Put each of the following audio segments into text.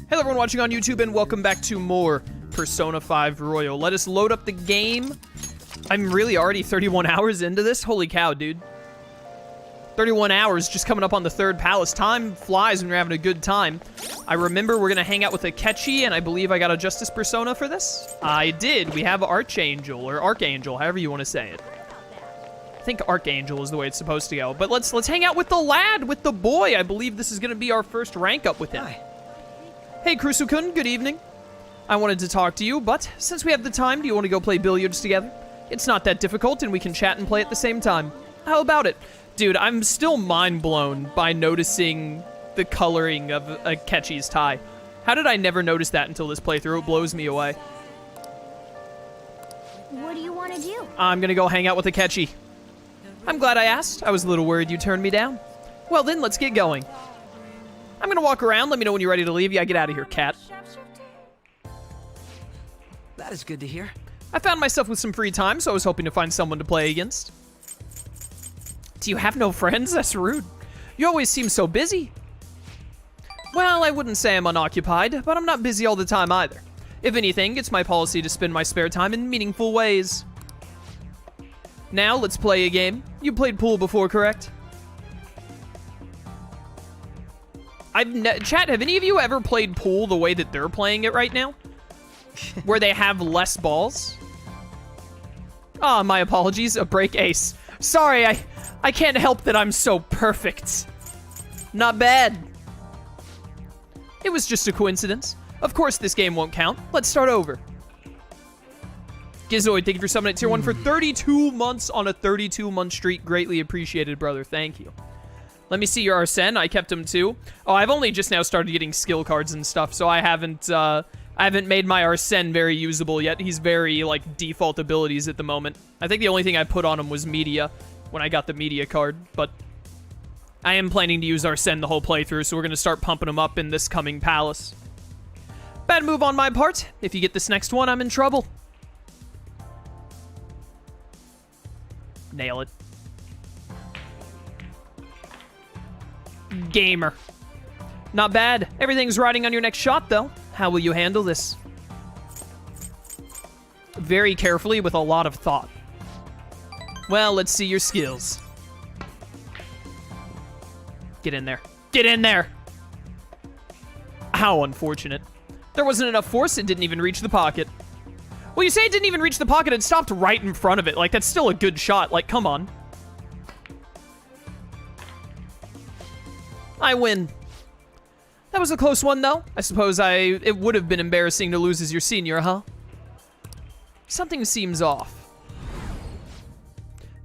Hello everyone watching on YouTube and welcome back to more Persona 5 Royal. Let us load up the game. I'm really already 31 hours into this. Holy cow, dude. 31 hours just coming up on the third palace. Time flies when you're having a good time. I remember we're going to hang out with Akechi, and I believe I got a Justice Persona for this. I did. We have Archangel, or Archangel, however you want to say it. I think Archangel is the way it's supposed to go. But let's hang out with the lad, with the boy. I believe this is going to be our first rank up with him. Hi. Hey, Kusu-kun, good evening. I wanted to talk to you, but since we have the time, do you want to go play billiards together? It's not that difficult, and we can chat and play at the same time. How about it? Dude, I'm still mind blown by noticing the coloring of Akechi's tie. How did I never notice that until this playthrough? It blows me away. What do you want to do? I'm gonna go hang out with Akechi. I'm glad I asked. I was a little worried you turned me down. Well then, let's get going. I'm gonna walk around. Let me know when you're ready to leave. Yeah, get out of here, cat. That is good to hear. I found myself with some free time, so I was hoping to find someone to play against. Do you have no friends? That's rude. You always seem so busy. Well, I wouldn't say I'm unoccupied, but I'm not busy all the time either. If anything, it's my policy to spend my spare time in meaningful ways. Now, let's play a game. You played pool before, correct? Chat, have any of you ever played pool the way that they're playing it right now? Where they have less balls? Ah, my apologies, a break ace. Sorry, I can't help that I'm so perfect. Not bad. It was just a coincidence. Of course this game won't count. Let's start over. Gizoid, thank you for summoning at tier 1 for 32 months on a 32-month streak. Greatly appreciated, brother. Thank you. Let me see your Arsene. I kept him too. Oh, I've only just now started getting skill cards and stuff, so I haven't made my Arsene very usable yet. He's very, like, default abilities at the moment. I think the only thing I put on him was media when I got the media card, but I am planning to use Arsene the whole playthrough, so we're going to start pumping him up in this coming palace. Bad move on my part. If you get this next one, I'm in trouble. Nail it. Gamer. Not bad. Everything's riding on your next shot, though. How will you handle this? Very carefully with a lot of thought. Well, let's see your skills. Get in there. Get in there! How unfortunate. There wasn't enough force, it didn't even reach the pocket. Well, you say it didn't even reach the pocket, it stopped right in front of it. Like, that's still a good shot. Like, come on. I win. That was a close one, though. I suppose it would have been embarrassing to lose as your senior, huh? Something seems off.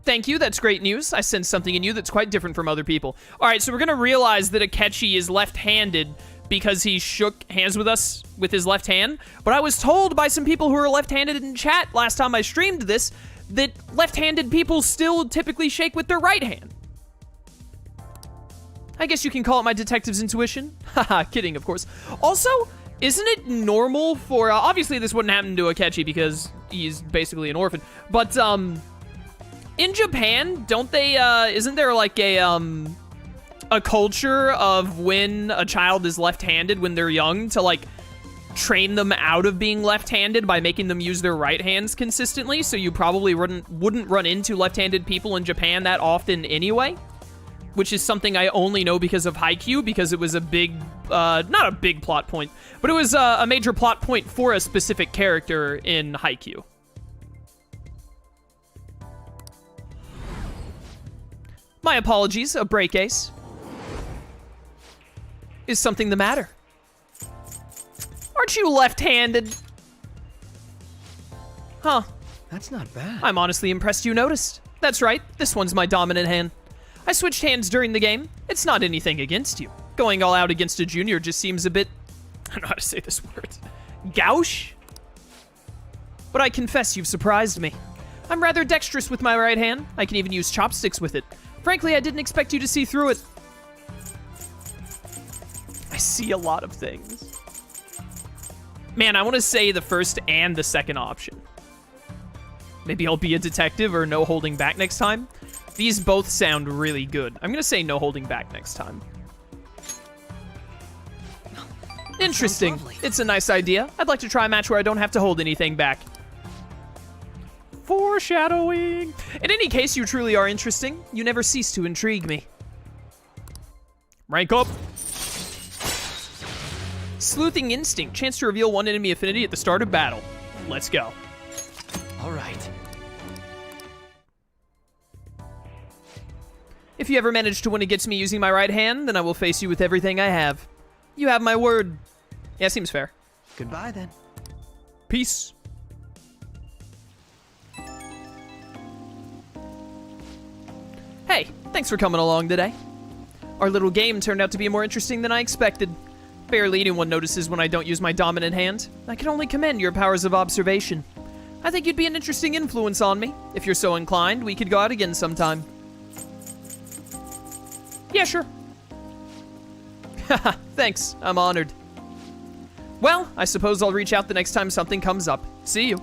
Thank you, that's great news. I sense something in you that's quite different from other people. Alright, so we're gonna realize that Akechi is left-handed because he shook hands with us with his left hand. But I was told by some people who are left-handed in chat last time I streamed this that left-handed people still typically shake with their right hand. I guess you can call it my detective's intuition. Haha, kidding, of course. Also, isn't it normal for... obviously, this wouldn't happen to Akechi because he's basically an orphan. But, in Japan, don't they, isn't there, like, a culture of when a child is left-handed when they're young to, like, train them out of being left-handed by making them use their right hands consistently? So you probably wouldn't run into left-handed people in Japan that often anyway? Which is something I only know because of Haikyuu, because it was a big, not a big plot point, but it was a major plot point for a specific character in Haikyuu. My apologies, a break ace. Is something the matter? Aren't you left-handed? Huh. That's not bad. I'm honestly impressed you noticed. That's right, this one's my dominant hand. I switched hands during the game. It's not anything against you. Going all out against a junior just seems a bit... I don't know how to say this word. Gauche? But I confess you've surprised me. I'm rather dexterous with my right hand. I can even use chopsticks with it. Frankly, I didn't expect you to see through it. I see a lot of things. Man, I want to say the first and the second option. Maybe I'll be a detective or no holding back next time. These both sound really good. I'm gonna say no holding back next time. Interesting. lovely. It's a nice idea. I'd like to try a match where I don't have to hold anything back. Foreshadowing. In any case, you truly are interesting. You never cease to intrigue me. Rank up. Sleuthing Instinct. Chance to reveal one enemy affinity at the start of battle. Let's go. All right. If you ever manage to win against me using my right hand, then I will face you with everything I have. You have my word. Yeah, seems fair. Goodbye then. Peace. Hey, thanks for coming along today. Our little game turned out to be more interesting than I expected. Barely anyone notices when I don't use my dominant hand. I can only commend your powers of observation. I think you'd be an interesting influence on me. If you're so inclined, we could go out again sometime. Yeah, sure. Haha, thanks. I'm honored. Well, I suppose I'll reach out the next time something comes up. See you.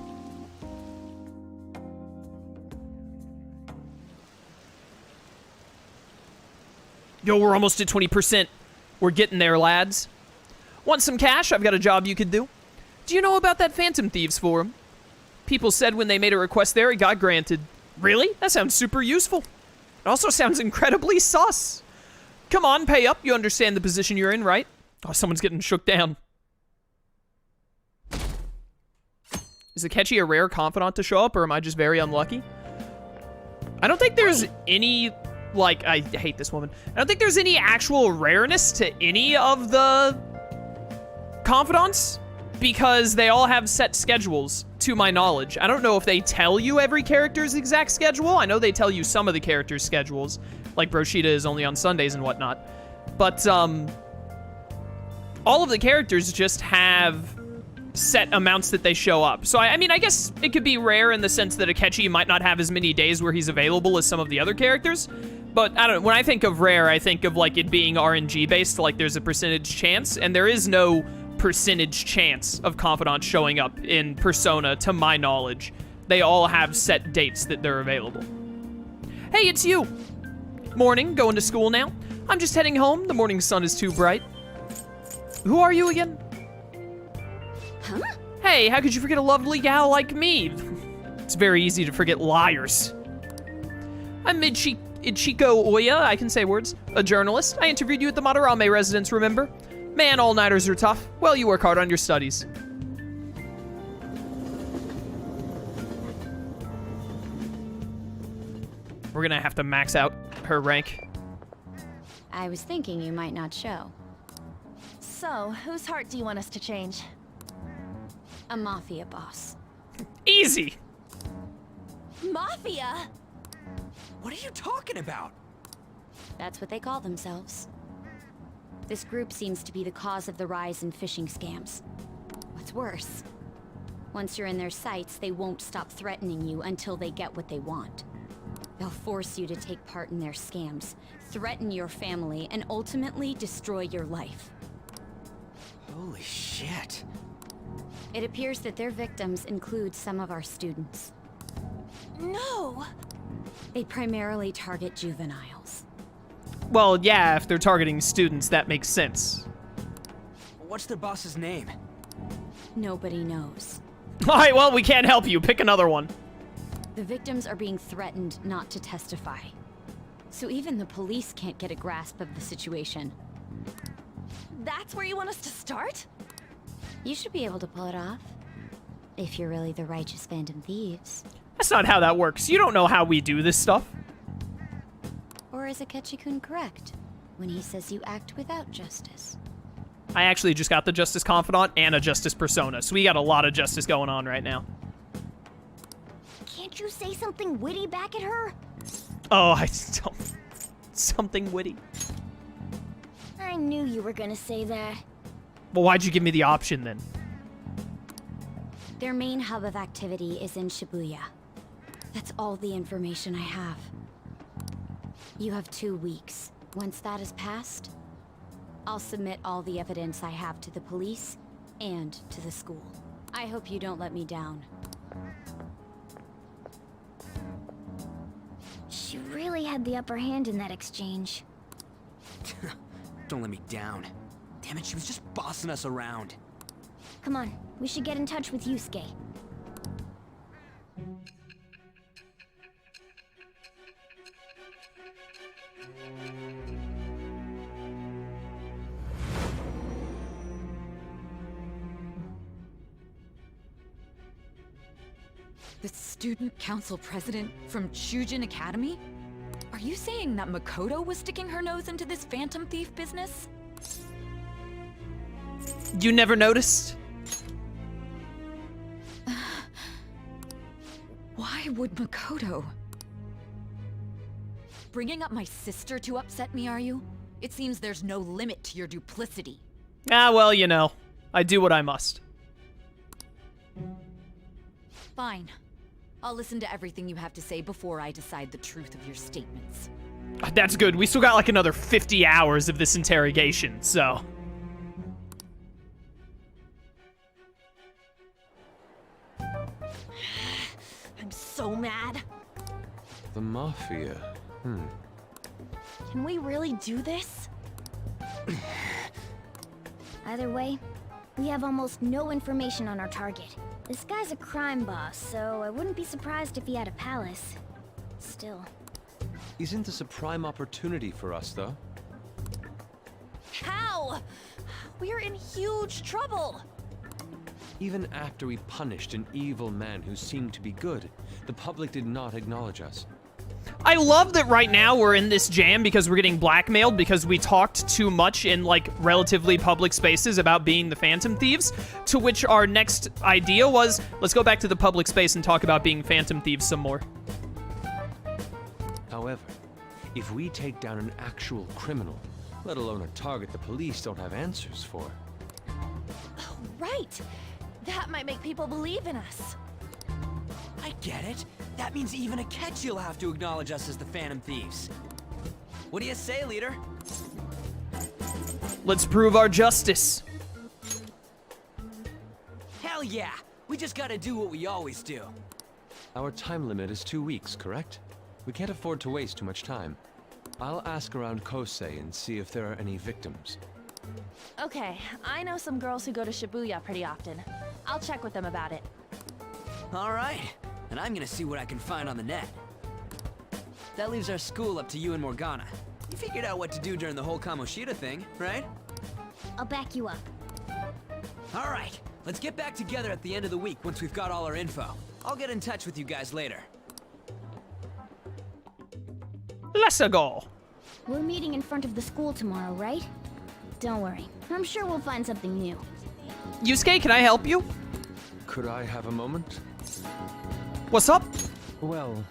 Yo, we're almost at 20%. We're getting there, lads. Want some cash? I've got a job you could do. Do you know about that Phantom Thieves forum? People said when they made a request there, it got granted. Really? That sounds super useful. It also sounds incredibly sus. Come on, pay up. You understand the position you're in, right? Oh, someone's getting shook down. Is Akechi a rare confidant to show up, or am I just very unlucky? I don't think there's any... Like, I hate this woman. I don't think there's any actual rareness to any of the confidants, because they all have set schedules, to my knowledge. I don't know if they tell you every character's exact schedule. I know they tell you some of the characters' schedules, like Broshita is only on Sundays and whatnot. But, all of the characters just have set amounts that they show up. So, I mean, I guess it could be rare in the sense that Akechi might not have as many days where he's available as some of the other characters. But, I don't know, when I think of rare, I think of, like, it being RNG-based, like there's a percentage chance, and there is no percentage chance of confidants showing up in Persona, to my knowledge. They all have set dates that they're available. Hey, it's you! Morning, going to school now? I'm just heading home, the morning sun is too bright. Who are you again? Huh? Hey, how could you forget a lovely gal like me? It's very easy to forget liars. I'm Ichiko Oya, I can say words, a journalist. I interviewed you at the Madarame residence, remember? Man, all-nighters are tough. Well, you work hard on your studies. We're gonna have to max out her rank. I was thinking you might not show. So, whose heart do you want us to change? A Mafia boss. Easy! Mafia? What are you talking about? That's what they call themselves. This group seems to be the cause of the rise in phishing scams. What's worse, once you're in their sights, they won't stop threatening you until they get what they want. They'll force you to take part in their scams, threaten your family, and ultimately destroy your life. Holy shit. It appears that their victims include some of our students. No! They primarily target juveniles. Well, yeah, if they're targeting students, that makes sense. What's their boss's name? Nobody knows. Alright, well, we can't help you. Pick another one. The victims are being threatened not to testify. So even the police can't get a grasp of the situation. That's where you want us to start? You should be able to pull it off. If you're really the righteous Phantom Thieves. That's not how that works. You don't know how we do this stuff. Or is Akechi-kun correct when he says you act without justice? I actually just got the Justice Confidant and a Justice Persona, so we got a lot of justice going on right now. Can't you say something witty back at her? Oh, I don't... Something witty. I knew you were gonna say that. Well, why'd you give me the option, then? Their main hub of activity is in Shibuya. That's all the information I have. You have 2 weeks. Once that is passed, I'll submit all the evidence I have to the police and to the school. I hope you don't let me down. She really had the upper hand in that exchange. Don't let me down. Damn it, she was just bossing us around. Come on, we should get in touch with Yusuke. The student council president from Chujin Academy? Are you saying that Makoto was sticking her nose into this phantom thief business? You never noticed? Why would Makoto? Bringing up my sister to upset me, are you? It seems there's no limit to your duplicity. Ah, well, you know. I do what I must. Fine. I'll listen to everything you have to say before I decide the truth of your statements. That's good. We still got like another 50 hours of this interrogation, so... I'm so mad. The Mafia. Can we really do this? Either way, we have almost no information on our target. This guy's a crime boss, so I wouldn't be surprised if he had a palace. Still. Isn't this a prime opportunity for us, though? How? We're in huge trouble! Even after we punished an evil man who seemed to be good, the public did not acknowledge us. I love that right now we're in this jam because we're getting blackmailed because we talked too much in, like, relatively public spaces about being the Phantom Thieves, to which our next idea was, let's go back to the public space and talk about being Phantom Thieves some more. However, if we take down an actual criminal, let alone a target the police don't have answers for, Right! That might make people believe in us. I get it. That means even Akechi will have to acknowledge us as the Phantom Thieves. What do you say, leader? Let's prove our justice. Hell yeah! We just gotta do what we always do. our time limit is 2 weeks, correct? We can't afford to waste too much time. I'll ask around Kosei and see if there are any victims. Okay, I know some girls who go to Shibuya pretty often. I'll check with them about it. All right, and I'm gonna see what I can find on the net. That leaves our school up to you and Morgana. You figured out what to do during the whole Kamoshida thing, right? I'll back you up. All right, let's get back together at the end of the week once we've got all our info. I'll get in touch with you guys later. Let's go. We're meeting in front of the school tomorrow, right? Don't worry. I'm sure we'll find something new. Yusuke, can I help you? Could I have a moment? What's up? Well,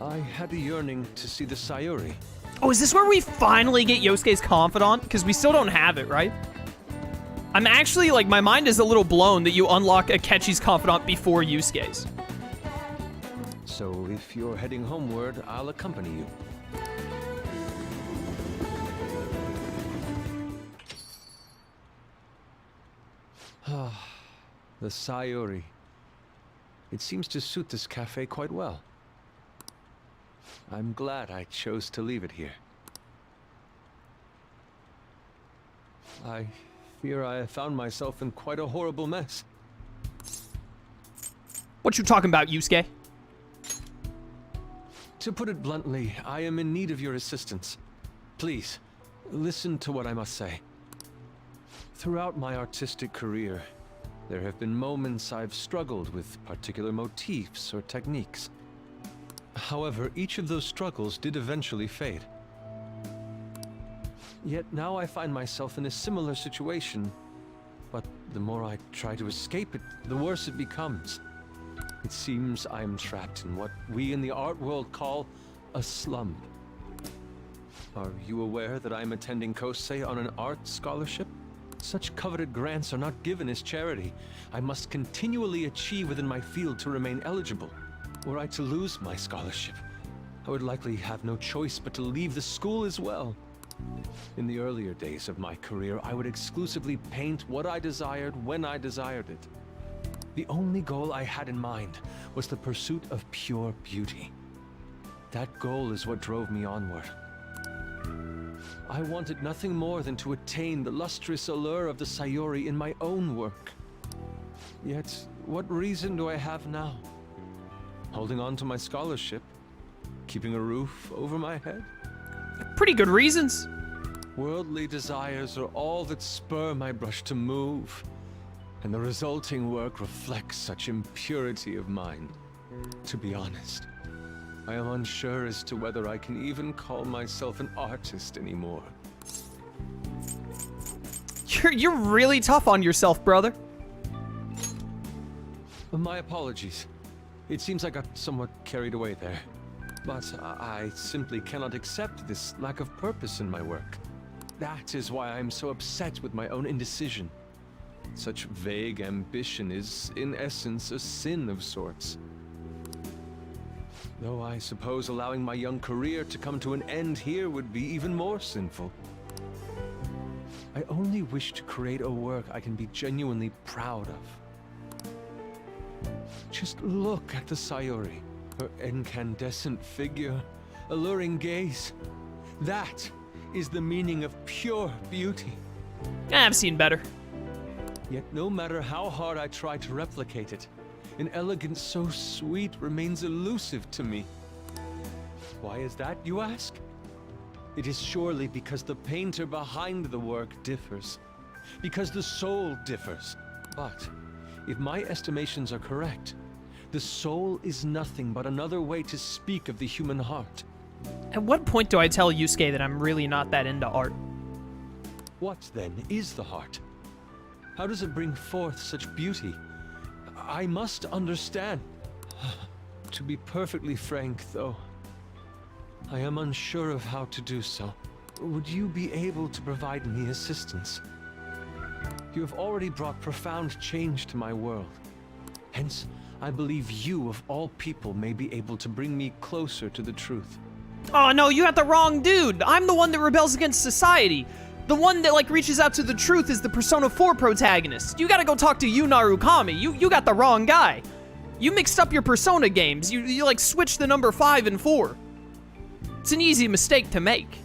I had a yearning to see the Sayuri. Oh, is this where we finally get Yosuke's confidant? Because we still don't have it, right? I'm actually, like, my mind is a little blown that you unlock Akechi's confidant before Yusuke's. So if you're heading homeward, I'll accompany you. The Sayuri. It seems to suit this cafe quite well. I'm glad I chose to leave it here. I fear I have found myself in quite a horrible mess. What you talking about, Yusuke? To put it bluntly, I am in need of your assistance. Please, listen to what I must say. Throughout my artistic career, there have been moments I've struggled with particular motifs or techniques. However, each of those struggles did eventually fade. Yet now I find myself in a similar situation, but the more I try to escape it, the worse it becomes. It seems I'm trapped in what we in the art world call a slump. Are you aware that I'm attending Kosei on an art scholarship? Such coveted grants are not given as charity. I must continually achieve within my field to remain eligible. Were I to lose my scholarship, I would likely have no choice but to leave the school as well. In the earlier days of my career, I would exclusively paint what I desired when I desired it. The only goal I had in mind was the pursuit of pure beauty. That goal is what drove me onward. I wanted nothing more than to attain the lustrous allure of the Sayuri in my own work. Yet, what reason do I have now? Holding on to my scholarship? Keeping a roof over my head? Pretty good reasons. Worldly desires are all that spur my brush to move, and the resulting work reflects such impurity of mind. To be honest, I am unsure as to whether I can even call myself an artist anymore. You're really tough on yourself, brother. My apologies. It seems I got somewhat carried away there. But I simply cannot accept this lack of purpose in my work. That is why I am so upset with my own indecision. Such vague ambition is, in essence, a sin of sorts. Though I suppose allowing my young career to come to an end here would be even more sinful. I only wish to create a work I can be genuinely proud of. Just look at the Sayuri. Her incandescent figure, alluring gaze. That is the meaning of pure beauty. I've seen better. Yet no matter how hard I try to replicate it, an elegance so sweet remains elusive to me. Why is that, you ask? It is surely because the painter behind the work differs. Because the soul differs. But if my estimations are correct, the soul is nothing but another way to speak of the human heart. At what point do I tell Yusuke that I'm really not that into art? What, then, is the heart? How does it bring forth such beauty? I must understand. To be perfectly frank, though, I am unsure of how to do so. Would you be able to provide me assistance? You have already brought profound change to my world. Hence, I believe you, of all people, may be able to bring me closer to the truth. Oh no, you got the wrong dude. I'm the one that rebels against society. The one that, like, reaches out to the truth is the Persona 4 protagonist. You gotta go talk to Yu Narukami. You got the wrong guy. You mixed up your Persona games. You like, switched the number 5 and 4. It's an easy mistake to make.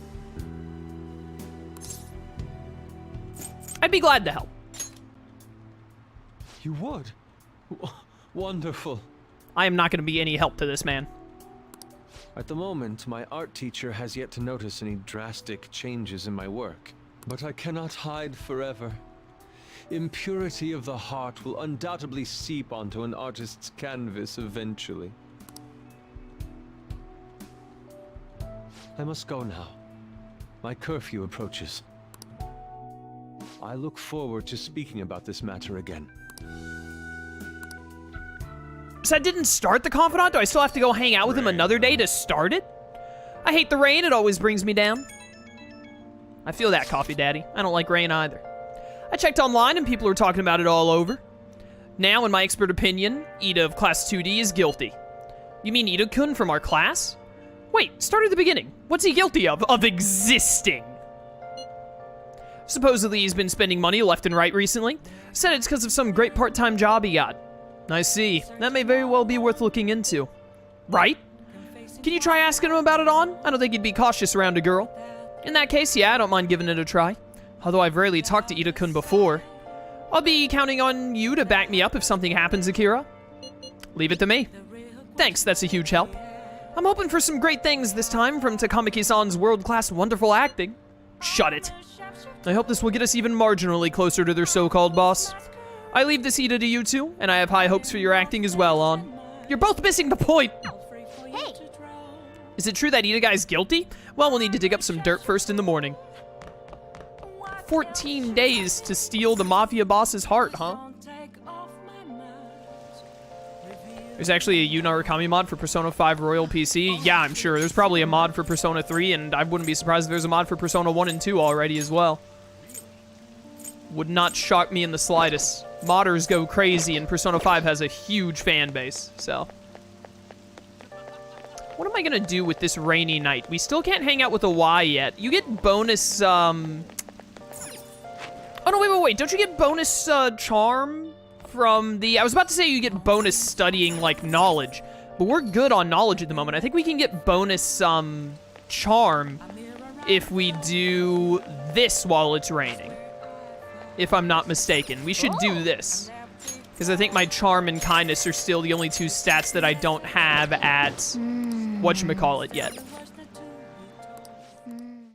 I'd be glad to help. You would? Wonderful. I am not gonna be any help to this man. At the moment, my art teacher has yet to notice any drastic changes in my work. But I cannot hide forever. Impurity of the heart will undoubtedly seep onto an artist's canvas eventually. I must go now. My curfew approaches. I look forward to speaking about this matter again. So I didn't start the Confidant? Do I still have to go hang out with him another day to start it? I hate the rain, it always brings me down. I feel that, Coffee Daddy. I don't like rain either. I checked online and people are talking about it all over. Now, in my expert opinion, Ida of Class 2D is guilty. You mean Ida-kun from our class? Wait, start at the beginning. What's he guilty of? Of existing. Supposedly he's been spending money left and right recently. Said it's because of some great part-time job he got. I see. That may very well be worth looking into. Right? Can you try asking him about it on? I don't think he'd be cautious around a girl. In that case, yeah, I don't mind giving it a try. Although I've rarely talked to Ida-kun before. I'll be counting on you to back me up if something happens, Akira. Leave it to me. Thanks, that's a huge help. I'm hoping for some great things this time from Takamaki-san's world-class wonderful acting. Shut it. I hope this will get us even marginally closer to their so-called boss. I leave this Ida to you two, and I have high hopes for your acting as well, On. You're both missing the point. Hey! Is it true that Ida guy's guilty? Well, we'll need to dig up some dirt first in the morning. 14 days to steal the Mafia boss's heart, huh? There's actually a Yu Narukami mod for Persona 5 Royal PC. Yeah, I'm sure. There's probably a mod for Persona 3, and I wouldn't be surprised if there's a mod for Persona 1 and 2 already as well. Would not shock me in the slightest. Modders go crazy, and Persona 5 has a huge fan base, so. What am I gonna do with this rainy night? We still can't hang out with a Y yet. You get bonus, Oh, no, wait. Don't you get bonus, charm from the... I was about to say you get bonus studying, like, knowledge. But we're good on knowledge at the moment. I think we can get bonus, charm if we do this while it's raining. If I'm not mistaken. We should do this. Because I think my charm and kindness are still the only two stats that I don't have at whatchamacallit yet.